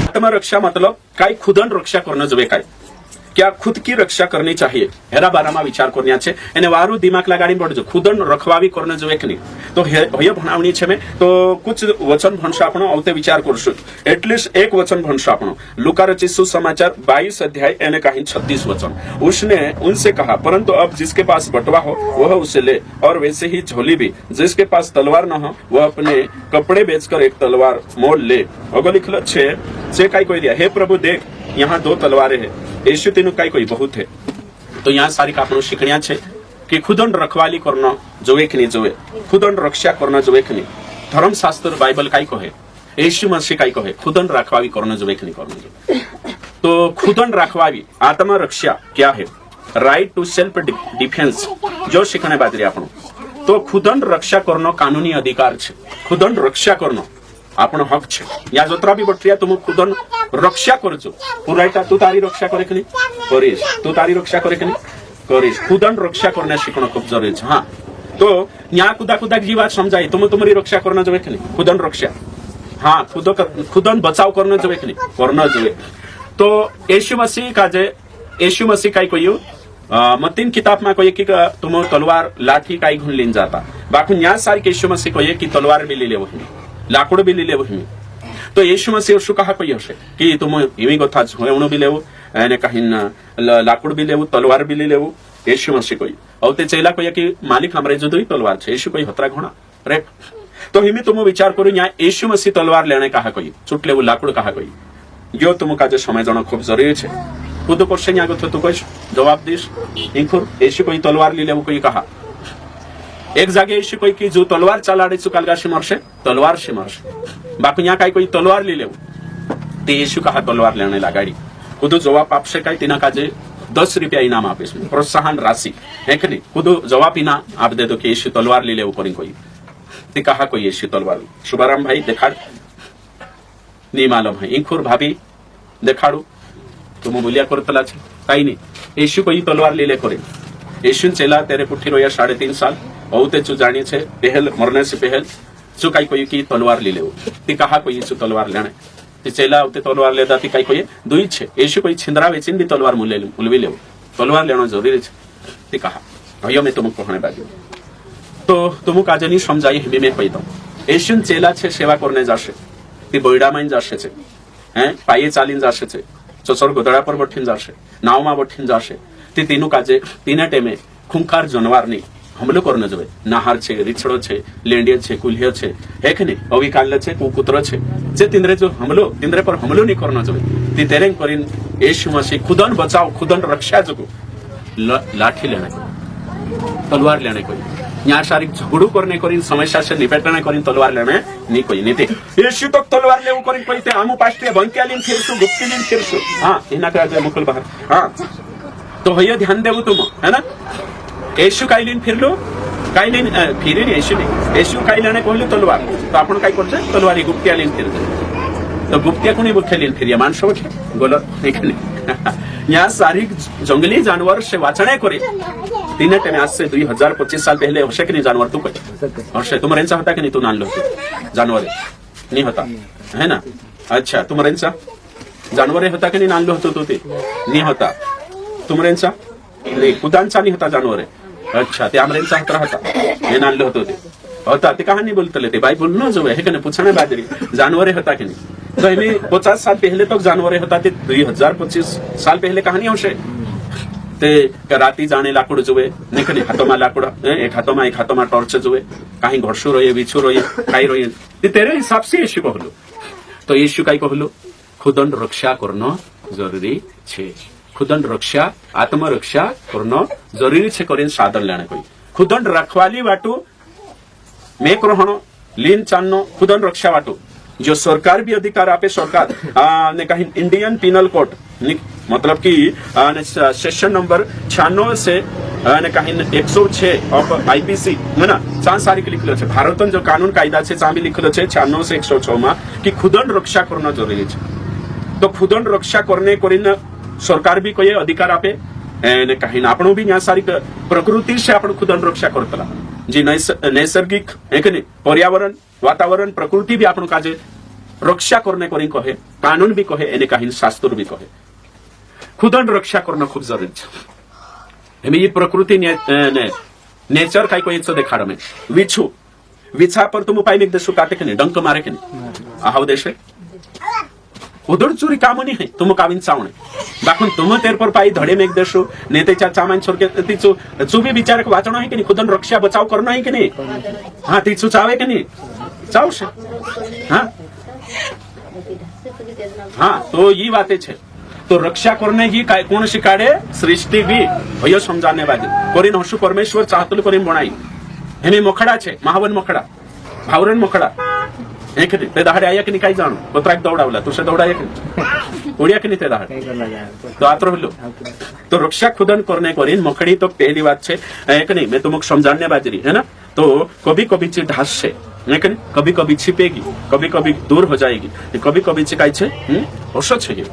आत्मरक्षा मतलब काय खुदन रक्षा करणं जोवे काय क्या खुद की रक्षा करनी चाहिए हेरा बारामा विचार करनी છે એને વારું દિમાગ લગાડીને પડજો ખુદન રખવાવી કરને જોઈએ કે નહીં તો હય ભણાવણી છે મેં તો કુછ વચન ભણશો આપણો આવતે વિચાર કરશું એટલીસ્ટ એક વચન ભણશો આપણો લુકા રચિત સુસમાચાર 22 अध्याय એને कहीं 36 वचन उसने उनसे कहा परंतु अब जिसके पास बटवा हो वह उसे ले और वैसे ही झोली भी जिसके पास तलवार न हो वह अपने कपड़े बेचकर एक तलवार मोल ले अगो लिखल છે જે કાઈ કોઈ दिया हे प्रभु देख यहाँ 2 तलवारें है यीशु तेनु काई कोई बहुत है तो यहाँ सारी આપણું શીખણ્યા છે કે ખુદન રખવાલી કરનો જોવે કે નહીં જોવે ખુદન રક્ષા કરનો જોવે કે નહીં ધર્મશાસ્ત્ર બાઇબલ કાઈ કહે यीशु मसीह काई કહે ખુદન રાખવાવી કરનો જોવે કે નહીં કરનો જોવે तो खुदन રાખવાવી आत्मरक्षा क्या है राइट टू सेल्फ डिफेन्स जो શીખણે બાદ રે આપણું तो खुदन रक्षा करनो कानूनी अधिकार છે खुदन रक्षा करनो આપણો હક છે या जोत्रा भी बटरिया तुम खुदन रक्षा करजो पुरायटा तू तारी रक्षा करे कि नहीं करीश तू तारी रक्षा करे कि नहीं करीश खुदन रक्षा करने शिकणं खूप जरुरी છે हाँ तो यहाँ खुदा जी बात समझाई तुम तुम्हारी रक्षा करना जोवे कि नहीं खुदन रक्षा हाँ खुदन बचाव करना जोवे कि नहीं करना जोवे तो यीशु मसीह का जे यीशु मसीह काई कोई मत्तीन किताब में कोई कि तुम तलवार लाठी काई घून लीन जाता बाकी यहाँ सारी यीशु मसीह कोई कि तलवार भी ली लेवो लाकूड भी ली लेवो तो यीशु मसीह શું કહા કોઈ હશે કે तुम એવી ગોથા હોયણું બી લેવું અને કहीं લાકूड भी લેવું તલવાર भी ली લેવું यीशु मसीह कोई और ते चेला कोई कि मालिक हमरे जो दुई तलवार છે यीशु कोई हतरा घोड़ा राइट तो हिमी तुम विचार करू यहाँ यीशु मसीह तलवार लेने कहा कोई चुट लेવું લાકूड कहा कोई जो तुम का जो समय जाना खूब जरूरी है खुद क्वेश्चन आगो तो तू कोई जवाब दीश इंखुर यीशु कोई तलवार ली लेવું कोई कहा एक जागे यीशु कोई की जो तलवार चलाड़े चुकालगा से मरसे तलवार से मरसे बाकी यहाँ काई कोई तलवार ली लेव ते यीशु कहा तलवार लेने लगाड़ी खुद जवाब आपसे काई तीना का जे 10 रुपया इनाम आपे प्रोत्साहन राशि है कि नहीं खुद जवाब इनाम आप दे दो कि यीशु तलवार ली लेव करी कोई ते कहा कोई यीशु तलवार शुभाराम भाई देखाड़ नहीं मालूम है इंखुर भाभी देखाड़ू तुम बोलिया करतला छे काई नहीं यीशु कोई तलवार ली ले करे यीशु चेला तेरे पुठी रोया 3.5 साल बहुत चु जानी छे पहल मरने से पहल चु काई कोई की तलवार ली लेव ती कहा कोई यीशु तलवार लेने ती चेला उते तलवार लेदा ती काई कोई दुई छे यीशु कोई छिंदरा वेचिन भी तलवार मुलवी लेव तलवार लेनो जरूरी छे ती कहा भैया मैं तुमको कहने बाकी तो तुम काजनी समझाई हिबी में कही दो यीशु चेला छे सेवा करने जाशे ती बोयडा माइन जाशे छे हैं पाये चालीन जाशे छे चोचर गोदड़ा पर बठीन जाशे नाव में बठीन जाशे ती तीनु काजे तीने टेमे खूंखार जानवर नहीं हमलो करने जोवे नाहार छे રીછડો છે લેંડિયા છે કુલિયો છે હે કે નહીં અવિકાલ્ય છે કુકુતરો છે જે તિંદરે જો हमलो તિંદરે પર हमलो नहीं करना जोवे ती तेरे करीन यीशु मसीह खुदन बचाव खुदन रक्षा जो लाठी लेने तलवार लेने कोई यहाँ शारीरिक झगड़ू करने करीन समस्या से निपटने करीन तलवार लेने नहीं कोई नहीं थे यीशु तो तलवार लेव करीन कोई ते आमु पास्टे बंक्यालीन फिरसु गुप्तीलीन फिरसु हाँ इना का मुकुल बाहर हाँ तो भैया ध्यान देवो तुम है ना यीशु काई लीन फिरलो काई लीन फिरे नहीं यीशु काई लेने कहले तलवार तो आपण काई करछे तलवारी गुप्तिया लीन फिरछे तो गुप्तिया कोनी बुखे लीन फिरिया मानस बखे गोल एखाने यहाँ सारी जंगली जानवर से वाचणे करे तीन टाइम आज से 2025 साल पहले हशे कि नहीं जानवर तू कोई हशे तुम रेंचा होता कि नहीं तू नान लो जानवर नहीं होता है ना अच्छा तुम रेंचा जानवर होता कि नहीं नान लो होतो तू ते नहीं होता तुम रेंचा नहीं खुदांचा नहीं होता जानवर अच्छा ते आमरेंचा हतरा होता हे नानलो होतो ते होता ते कहानी बोलतले ते बाइबल न जो है कने पूछने बादरी जानवर होता कि नहीं तो इन्हें 50 साल पहले तक जानवर होता ते 2025 साल पहले कहानी होशे ते राती जाने लाकूड जोवे निकले हाथों लाकूड एक हाथों टॉर्च जोवे कहीं घोड़सू रोए बिछू रोए काई रोए ते तेरे हिसाब से यीशु कहलो तो यीशु काई कहलो खुदन रक्षा करनो जरूरी छे खुदन रक्षा आत्मरक्षा करनो जरूरी छे करीन साधन लेने कोई खुदन रखवाली वाटू मैं ग्रहण लीन चानो खुदन रक्षा वाटू जो सरकार भी अधिकार आपे सरकार ने कहीं इंडियन पिनल कोड मतलब कि सेक्शन नंबर 96 से ने कहीं 106 ऑफ आईपीसी है ना चार सारी के लिखलो छे भारतन जो कानून कायदा छे चा भी लिखलो छे 96 से 106 में कि खुदन रक्षा करना जरूरी छे तो खुदन रक्षा करने करीन सरकार भी कोई अधिकार आपे ने कहीं आपणो भी यहाँ सारी प्रकृति से आपण खुदन रक्षा करतला जी नैसर्गिक है कि नहीं पर्यावरण वातावरण प्रकृति भी आपण काजे रक्षा करने करी कहे कानून भी कहे एने काही शास्त्र भी कहे खुदन रक्षा करणं खूप जरुरी आहे मी प्रकृती नेचर काय कोई देखाड़ में विछु विछा पर तुम उपाय में देशु काटे के नहीं डंक मारे के नहीं आहाव देश उदड़ चोरी काम नहीं है तुम काविन चावणे बाखून तुम तेर पर पाई धडे में देशु नेतेच्या चामान छोरके तिचू चुबी विचारक वाचण है कि नहीं खुदन रक्षा बचाव करना है कि नहीं हाँ तिचू चावे कि नहीं चाव से हाँ तो ये बातें छे तो रक्षा करने की कोण शिकाडे सृष्टि भी भय समजाने बाजी कोरीन हसु परमेश्वर चाहतल कोरीन बनाई हेमे मोखडा छे महावन मोखडा भावरन मोखडा एक ते दहाडे आया कि नहीं काही जाणू कोत्राक दौडावला तुसे दौडाया कि उड़िया कि नहीं ते दहाडे तो आतर हलो तो रक्षा खुदन करने कोरीन मोखड़ी तो पहली बात छे एक नहीं मैं तुमको समझाने बाजरी है ना तो कभी कभी ची ढास छे नहीं कभी कभी छिपेगी कभी कभी दूर हो जाएगी कभी कभी ची काय छे औषध छे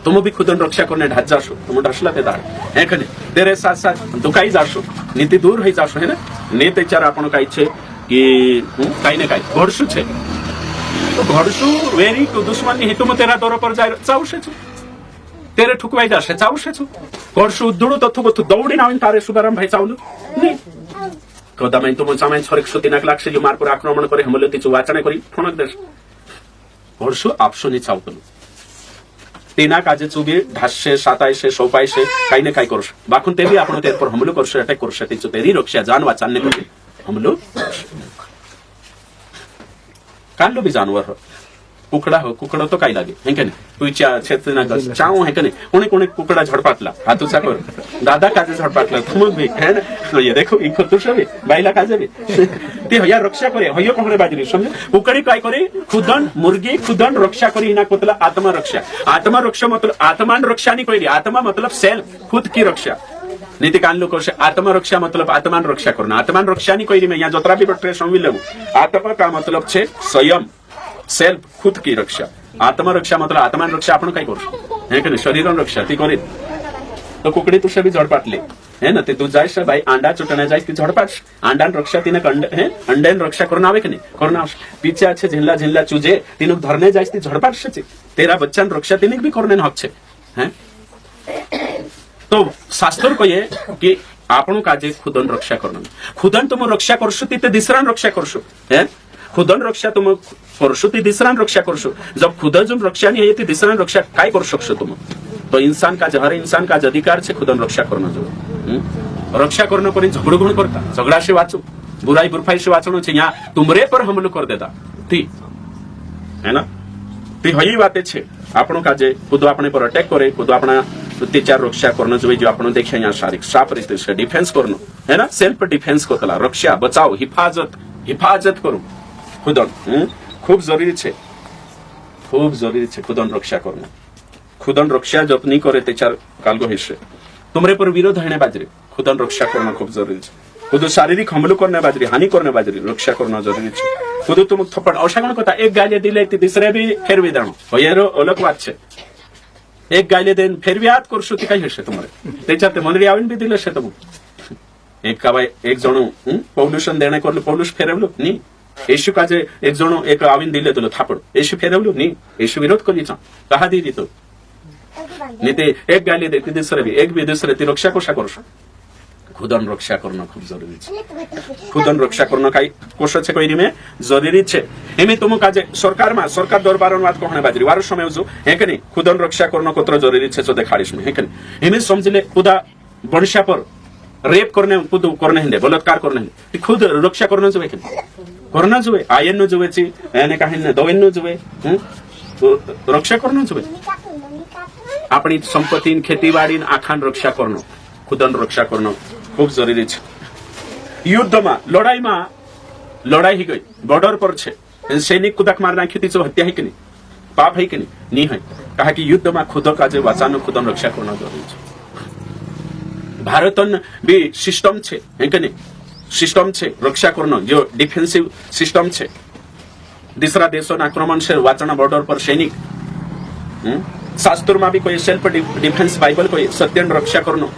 तुम भी खुदन रक्षा करने ढाच जाशो तुम ढसला ते दाड़ है कि नहीं तेरे साथ साथ दुखाई जाशो नीति दूर हो जाशो है ना ने तेचार आपण काय छे कि काही ने काही घडसू छे तो घडसू वेरी दुश्मन ही तुम तेरा दौर पर जाय चावशे छु तेरे ठुकवाई जाशे चावशे छु घडसू उद्दुडू तो थुगो तु दौडी नाविन तारे सुबाराम भाई चावलू नहीं कदा मैं तुम सामाय छरेक सुतिनाक लागसे जो मार पर आक्रमण करे हमले तिचु वाचणे करी ठणक देश घडसू आपसोनी चावतलू तेना काजे चुबी ढासशे सातायशे सोपायशे काही ने काही करू बाखून ते भी आपण तेर पर हमलो करशे अटॅक करशे तिचु तेरी रक्षा जान वाचाने करी हमलो कालो भी जानवर हो कुकड़ा तो काही लागे है कि नहीं तुझ्या क्षेत्रना गस चाव है कि नहीं कोणी कोणी कुकड़ा झडपाटला हातूचा कर दादा काजे झडपाटला तुम भी है ना ये देखो इको तुसे भी बाईला काजे भी ते हया रक्षा करे हयो कोणे बाजरी समझे कुकड़ी काय करे खुदन मुर्गी खुदन रक्षा करी ना मतलब आत्मा रक्षा मतलब आत्मान रक्षा नहीं कोई आत्मा मतलब सेल्फ खुद की रक्षा नीति कान लोग आत्मा रक्षा मतलब आत्मान रक्षा करना आत्मान रक्षा नहीं कोई मैं यहाँ जोतरा भी बटे समझ लू आत्मा का मतलब छे स्वयं सेल्फ खुद की रक्षा आत्मा रक्षा मतलब आत्मान रक्षा आपण काय करू है कि नहीं शरीर रक्षा ती करी तो कुकड़ी तुझे भी झडपाटली है ना ते तू जायस भाई अंडा चुटने जायस ती झडपाट अंडान रक्षा तिने अंडेन रक्षा करना आवे कि नहीं करना पीछे अच्छे झिल्ला झिल्ला चूजे तीन धरने जायस ती झडपाट छे तेरा बच्चा रक्षा तिने भी करने हक छे हैं तो शास्त्र को ये कि आपण काजे खुदन रक्षा करना खुदन तुम रक्षा करशो ती ते दिसरान रक्षा करशो है खुदन रक्षा तुम करशो ती दिसरान रक्षा करशो जब खुदन जो रक्षा नहीं है ती दिसरान रक्षा काय करू शकशो तुम तो इंसान का हर इंसान का अधिकार छे खुदन रक्षा करना जो रक्षा करना कोनी झगड़ो गुण करता झगड़ा से वाचो बुराई बुरफाई से वाचनो छे यहाँ तुमरे पर हमलो कर देता ती है ना ती हई बातें छे आपण काजे खुद अपने पर अटैक करे खुद अपना अत्याचार रक्षा करना जो जो आपण देखे यहाँ शारीरिक साफ रीते से डिफेंस करनो है ना सेल्फ डिफेंस कोतला रक्षा बचाव हिफाजत करू खुदन खूब जरूरी छे खुदन रक्षा करना खुदन रक्षा जब नहीं करे तेचार कालगो हिस्से तुमरे पर विरोध होने बाजरी खुदन रक्षा करना खूब जरूरी छे खुद शारीरिक हमलो करने बाजरी हानि करने बाजरी रक्षा करना जरूरी छे खुद तुम थप्पड़ अशागण कथा एक गाले दिले ती दुसरे भी फेरवी देणो होयेरो अलग वात छे एक गायले देन फेरवी हात करशो ती काही हशे तुम्हारे त्याच्यात मंडळी आवीन बी दिले शे तुम एक का एक जणो पौलुशन देणे करलो पौलुस फेरवलो नी येशू काजे एक जणो एक आवीन दिले तुला थापड येशू फेरवलो नी येशू विरोध करीचा कहा दिली तो नी ते एक गायले दे ती दुसरे भी एक भी दुसरे ती रक्षा कशा करशो खुदन रक्षा करना खूब जरूरी छे खुदन रक्षा करना काही कोशो छे कोई में जरूरी छे एमे तुम काजे सरकार दरबारन वात कहणे बाजरी वारो समय जो है कि नहीं खुदन रक्षा करना कोत्र जरूरी छे तो देखाड़ीश में है कि नहीं एमे समझले खुदा बणशा पर रेप करने खुद करने हिंदे बलात्कार करने हिंदे खुद रक्षा करना जो है कि करना जो है आयन नो जो है एने काहीने दोयन नो जो है रक्षा करना जो है अपनी संपत्ति खेतीवाड़ी आखान रक्षा करना खुदन रक्षा करना खूब जरूरी छे युद्ध में लड़ाई ही गई बॉर्डर पर छे सैनिक खुदक मार नाखी तीचो हत्या है कि नहीं पाप है कि नहीं है कहा कि युद्ध में खुद काजे वाचानो खुदन रक्षा करना जरूरी छे भारतन भी सिस्टम छे है कि नहीं सिस्टम छे रक्षा करना जो डिफेंसिव सिस्टम छे दूसरा देशों आक्रमण से वाचना बॉर्डर पर सैनिक शास्त्र में भी कोई सेल्फ डिफेंस बाइबल कोई सत्यन रक्षा करनो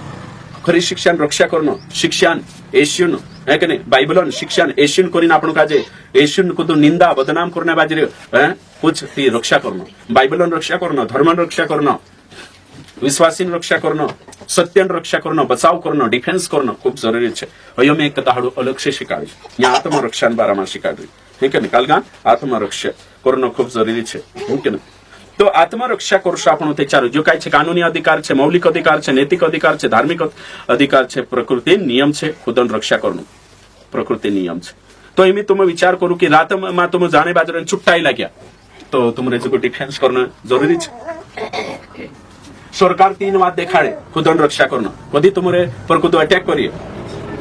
खरी शिक्षण रक्षा करणं शिक्षण एशियन है की नाही बायबलन शिक्षण एशियन करीन आपण काजे एशियन को तो निंदा बदनाम करण्या बाजरे कुछ ती रक्षा करणं बायबलन रक्षा करणं धर्म रक्षा करणं विश्वासीन रक्षा करणं सत्यन रक्षा करणं बचाव करणं डिफेन्स करणं खूप जरुरी છે હવે મેં એક તાહડું અલગ છે શીખાડ્યું या आत्मरक्षण बाराમાં શીખાડ્યું હે કે નહીં કાલગા आत्मरक्षा करणं खूप जरुरी છે હે કે નહીં तो आत्मरक्षा करूशो आपण ते चालू जो काय છે कानूनी अधिकार છે मौलिक अधिकार છે नैतिक अधिकार છે धार्मिक अधिकार છે प्रकृति नियम છે खुदन रक्षा करणं प्रकृति नियम છે तो एमी तुम विचार करू की रातમાં तुम जाणे बाजरे छुट्टाई लाग्या तो तुमरे जो डिफेन्स करणं जरुरी છે सरकार 3 बात देखाड़े खुदन रक्षा करणं कधी तुमरे पर कुदो अटॅक करिए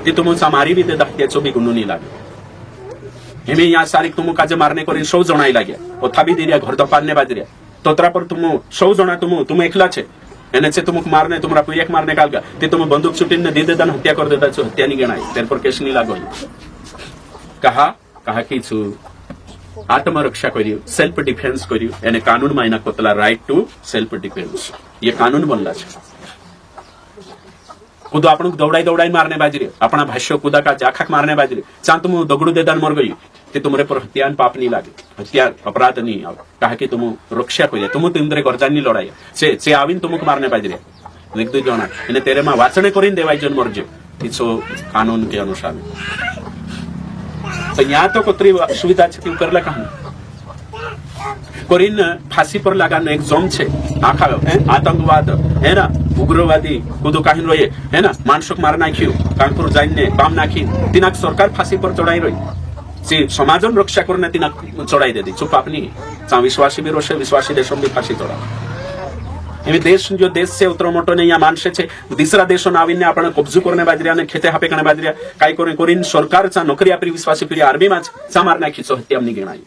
ती तुमचा मारी भी दे त्याचो भी गुन्हो नहीं लागे एमी या सारी तुम काजे मारने करीन 100 जणाई लाग्या ओथा भी दिरिया घर तो पाडने बाजरिया तोतरा पर तुम 100 जना तुम एकला छे एने से तुमक मारने तुम्हारा कोई एक मारने कालगा ते तुम बंदूक छुटीने दे देता हत्या कर देता छो हत्या नहीं गणाई तेर पर केस नहीं लागो कहा कि छु आत्मरक्षा કર્યું સેલ્ફ ડિફેન્સ કર્યું એને કાનૂનમાં એના કોતલા રાઈટ ટુ સેલ્ફ ડિફેન્સ ये कानून बनला છે કુદો આપણું દौड़ाई मारने बाजरे अपना भाष्य कुदा का जाखक मारने बाजरे चां तुम दगड़ू देदान मर गई ते तुमरे पर हत्यान पाप नहीं लागे हत्या अपराध नहीं आव कहा कि तुम रक्षा करिए तुम तिंद्रे गरजानी लड़ाई से आवीन तुमक मारने बाजरे एक दो जना એને तेरे में वाचने करीन देवाई जन मरजे तीसो कानून के अनुसार तो यहाँ तो कोतरी सुविधा છે તું કરલા કહાની कोरिन फांसी पर लगाने एक जोम छे आखा आतंकवाद है ना उग्रवादी कुदो काहिन रहे है ना मानसक मार नाख्यु कानपुर जाइने बाम नाखी तिनाक सरकार फांसी पर चढ़ाई रही जे समाजन रक्षा करने तिनाक चढ़ाई दे दी चुप आपनी चा विश्वासी भी रोशे विश्वासी देशों भी फांसी चढ़ा एवी देश जो देश से उतरो मोटो ने या मानसे छे दुसरा देशों आवीने आपण कब्जो करने बाजरिया ने खेते हापे करने बाजरिया काय कोरिन सरकार चा नौकरी आपली विश्वासी पीरी आर्मी में चा मार नाखी सो हत्या हमनी गणाई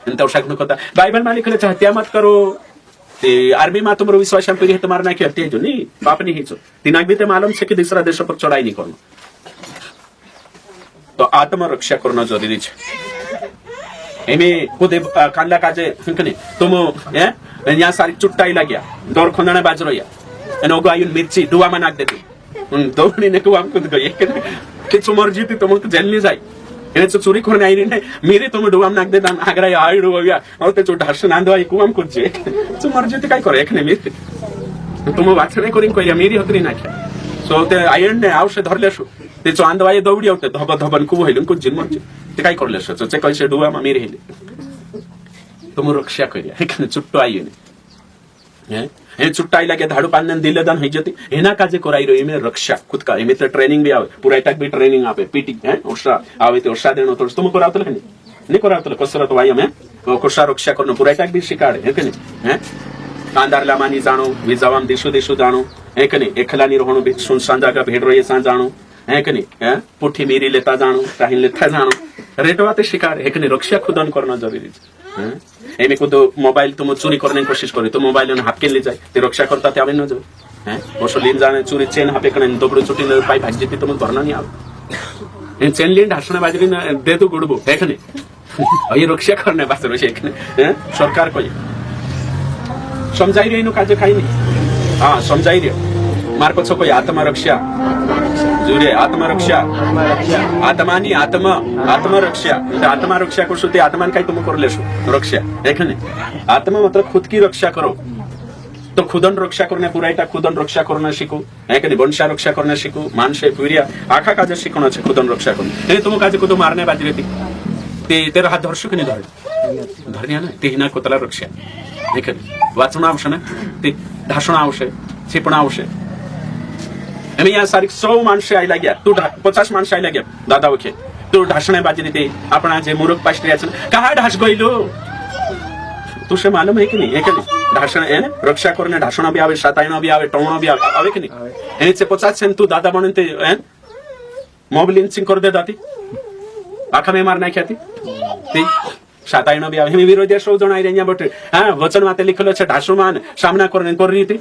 तो शाकनो कथा बाइबल में लिखले हत्या मत करो ते आर्मी में तुमरो विश्वास पीरी हत्या मार नाखी हत्या जो नहीं पाप नहीं हिचो तिनाक भी ते मालूम छे कि दूसरा देशों पर चढ़ाई नहीं करनो तो आत्मरक्षा करना जरूरी छे एमे खुद कांदा काजे हंकने तुम यहाँ सारी चुट्टाई लाग्या दौड़ खोंदाने बाजरोया एनो गायुन मिर्ची डुवा में नाख देती दौड़ी ने कुआम कूद गई कि चुमर जीती तुम जेल नहीं जाई એને ચોરી કરીને આવી ને મેરે તો ડુવામ નાખ દેતા આગળ આયડો આવ્યા હવે તે જો ઢાસ નાંદવા કુવામ કૂદજે તો મરજે તે કાઈ કરે એકને મેરે તો મો વાછણે કરીને કોઈ મેરી હતરી નાખ્યા સો તે આયણ ને આવશે ધર લેશો તે જો આંદવાએ દોડી આવતે ધબ ધબન કુ હોઈલું કુ જીન મરજે તે કાઈ કર લેશો તો તે કઈસે ડુવામાં મેરી હેલે તો મો રક્ષા કર્યા એકને ચુટ્ટો આયે ને हे चुट्टाई लगे धाड़ू पान दिले दान हो जाती एना काजे कराई रही में रक्षा खुद का एम ट्रेनिंग भी आवे पूरा तक भी ट्रेनिंग आवे पीटी है ओषा आवे ते ओषा देनो तो तुम करावतले नहीं करावतले कसरत वाई हमें कोषा रक्षा करनो पूरा तक भी शिकाड़े है कि नहीं है कांदार लामानी जानो विजावाम दिशु दिशु जानो है कि नहीं एकलानी रहणो भी सुनसान जागा भेड़ रही सा जानो है कि नहीं है पुठी मेरी लेता जानो काहिन लेता जानो रेटवाते शिकाड़े है कि नहीं रक्षा खुदन करना जरूरी है एमे को तो मोबाइल तुम चोरी करने की कोशिश करे तो मोबाइल ने हाथ के ले जाए ते रक्षा करता ते आवे न जो हैं ओसो लीन जाने चोरी चेन हापे कने दबड़ो चुटी न पाई भाग जेती तुम भरना नहीं आवे इन चेन लीन ढासना बाजरी न दे तो गुडबो देखने ये रक्षा करने बात रो छे हैं सरकार को समझाई रही नो काजे खाई नहीं हां समझाई रे मार पछो कोई आत्मरक्षा जुरे आत्मरक्षा आत्मानी आत्मरक्षा आत्मरक्षा करशो ते आत्मान काय तुम कर लेशो रक्षा देखने आत्मा मतलब खुद की रक्षा करो तो खुदन रक्षा करने पुरायटा खुदन रक्षा करना शिको है कि वंशा रक्षा करना शिको मानसे पुरिया आखा काजे शिकणो छे खुदन रक्षा करने ते तुम काजे कुदो मारने बाजरी थी ते तेरा हाथ धरशो कि नहीं धरे धरनिया ना ते हिना कोतला रक्षा देखे वाचना आवश्य ना ते ढासणा आवश्य छिपणा आवश्य एम यहाँ सारी 100 माणसे आयला गया तू 50 माणसे आयला गया दादा ओके तू ढासणे बाजरी ते अपना जे मूर्ख पास्ट्रिया छे कहा ढास गइलो तुसे मालूम है कि नहीं है कि नहीं ढासण है रक्षा करने ढासणा भी आवे सातायणो भी आवे टोणो भी आवे कि नहीं एने से 50 छे तू दादा बने ते मोब लिंचिंग कर दे दाती आखा में मार नाख्या ती सातायणो भी आवे हम विरोधी 100 जण आई રહ્યા બટ હા વચન માતે लिखेलो छे ढासुमान सामना करने कर रही थी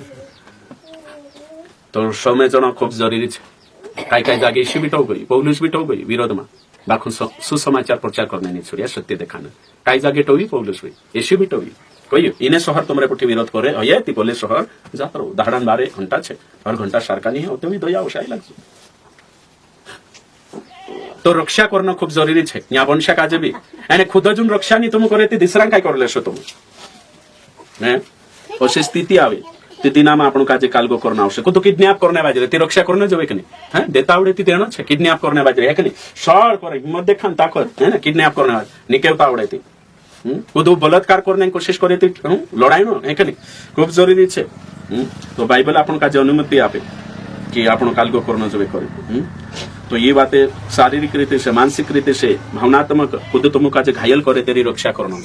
तो समय जणा खूब जरूरी छे काय काय जागे ईशी भी गई पौलुस भी गई विरोध में बाखुन सुसमाचार प्रचार करने नहीं छोड़िया सत्य देखाना काय जागे टोवी पौलुस भी ईशी भी टोवी कहियो इने शहर तुमरे पुठी विरोध करे हये ती बोले शहर जात रहो दाहडान 12 घंटा छे हर घंटा सारखा नहीं होते भी दया उशाई लागजो तो रक्षा करणं खूप जरुरी छे या वंशा काजे बी आणि खुद जून रक्षा नहीं तुम करे ती दिसरां काय कर लेशो तुम ने अशी स्थिती आवे ते दिनामा आपण काजे कालगो करणं आवश्यक तो किडनॅप करणे बाजरे ती रक्षा करणं जवे की नाही हां देता आवडे ती देणं छे किडनॅप करणे बाजरे है की नाही शॉल करे हिम्मत देखान ताकत है ना किडनॅप करणे निकेवता आवडे ती खुद बलात्कार करने की कोशिश करे ती लड़ाई नो है कि नहीं खूब जरूरी छे तो बाइबल आपण काजे अनुमति आपे कि आपण कालगो करणं जवे करे तो ये बातें शारीरिक रीते से मानसिक रीते से भावनात्मक खुद तुम काजे घायल करे तेरी रक्षा करणं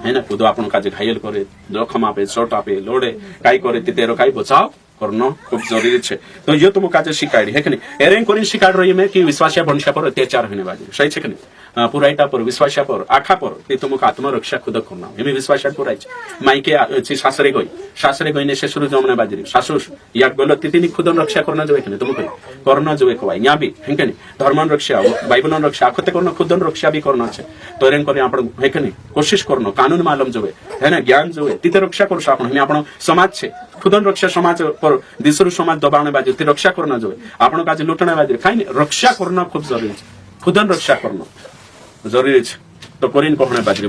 है ना खुद आपण काजे घायल करे जोखम आपे चोट आपे लोडे काय करे ती तेरो काय बचाव करणं खूब जरूरी छे तो ये तुम काजे शिकाडी है कि नहीं एरें कोरिन शिकाड रही में कि विश्वासिया भणशा पर अत्याचार होने बाजू सही छे कि नहीं पुरायटा पर विश्वासा पर आखा पर ते तुमक आत्मरक्षा खुद करना एम विश्वासा पुरायचे मायके सासरे गई ने शेषरू जमने बाजरी सासूस या गलत तिनी खुद रक्षा करना जो कि तुमको करना जो एक या भी है कि नहीं धर्म रक्षा बाइबल रक्षा आखते करना खुद रक्षा भी करना छे तो एरेन करे आपण है कि नहीं कोशिश करनो कानून मालूम जो है ना ज्ञान जो है तिते रक्षा करशो आपण हम आपण समाज छे खुद रक्षा समाज पर दिसरू समाज दबावने बाजू ती रक्षा करना जो आपण काजे लुटणे बाजरी खाई नहीं रक्षा करना खूब जरूरी छे खुद रक्षा करना जरूरी है तो कोरिन कोहणे बाजरी